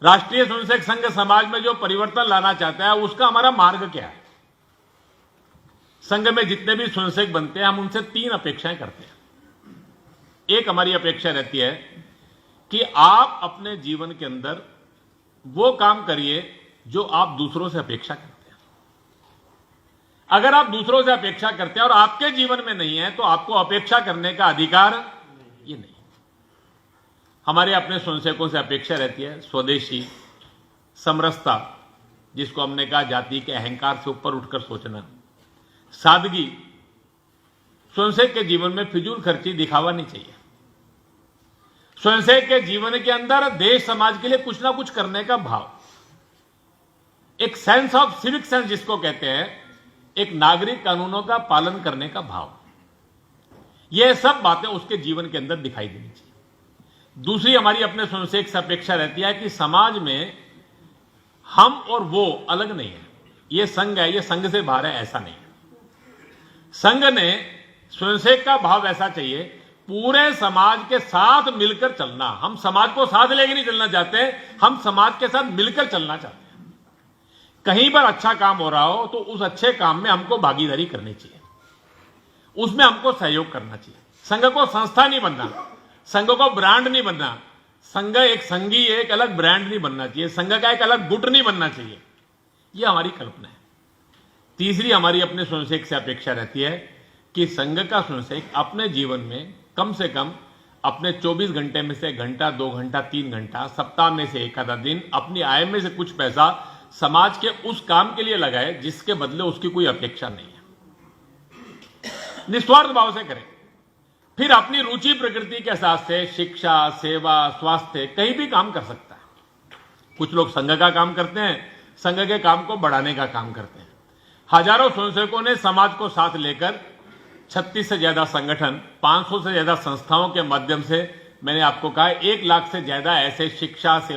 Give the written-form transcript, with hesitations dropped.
राष्ट्रीय स्वयंसेवक संघ समाज में जो परिवर्तन लाना चाहता है उसका हमारा मार्ग क्या है। संघ में जितने भी स्वयंसेवक बनते हैं हम उनसे 3 अपेक्षाएं करते हैं। एक हमारी अपेक्षा रहती है कि आप अपने जीवन के अंदर वो काम करिए जो आप दूसरों से अपेक्षा करते हैं। अगर आप दूसरों से अपेक्षा करते हैं और आपके जीवन में नहीं है तो आपको अपेक्षा करने का अधिकार ये नहीं। हमारे अपने स्वयंसेवकों से अपेक्षा रहती है स्वदेशी, समरसता, जिसको हमने कहा जाति के अहंकार से ऊपर उठकर सोचना, सादगी। स्वयंसेवक के जीवन में फिजूल खर्ची, दिखावा नहीं चाहिए। स्वयंसेवक के जीवन के अंदर देश समाज के लिए कुछ ना कुछ करने का भाव, एक सेंस ऑफ सिविक सेंस जिसको कहते हैं, एक नागरिक कानूनों का पालन करने का भाव, यह सब बातें उसके जीवन के अंदर दिखाई देनी चाहिए। दूसरी हमारी अपने स्वयंसेवक से अपेक्षा रहती है कि समाज में हम और वो अलग नहीं है। ये संघ है, ये संघ से बाहर है, ऐसा नहीं है। संघ ने स्वयंसेवक का भाव ऐसा चाहिए, पूरे समाज के साथ मिलकर चलना। हम समाज को साथ लेके नहीं चलना चाहते, हम समाज के साथ मिलकर चलना चाहते हैं। कहीं पर अच्छा काम हो रहा हो तो उस अच्छे काम में हमको भागीदारी करनी चाहिए, उसमें हमको सहयोग करना चाहिए। संघ को संस्था नहीं बनना, संघ को ब्रांड नहीं बनना, संघ एक संघी एक अलग ब्रांड नहीं बनना चाहिए, संघ का एक अलग गुट नहीं बनना चाहिए। यह हमारी कल्पना है। तीसरी हमारी अपने स्वयंसेवक से अपेक्षा रहती है कि संघ का स्वयंसेवक अपने जीवन में कम से कम अपने 24 घंटे में से घंटा, 2 घंटा, 3 घंटा, सप्ताह में से एक आधा दिन अपनी आय में से कुछ पैसा समाज के उस काम के लिए लगाए जिसके बदले उसकी कोई अपेक्षा नहीं है। निस्वार्थ भाव से करें। फिर अपनी रुचि प्रकृति के हिसाब से शिक्षा, सेवा, स्वास्थ्य कहीं भी काम कर सकता है। कुछ लोग संघ का काम करते हैं, संघ के काम को बढ़ाने का काम करते हैं। हजारों स्वयंसेवकों ने समाज को साथ लेकर 36 से ज्यादा संगठन, 500 से ज्यादा संस्थाओं के माध्यम से, मैंने आपको कहा 1 लाख से ज्यादा ऐसे शिक्षा, सेवा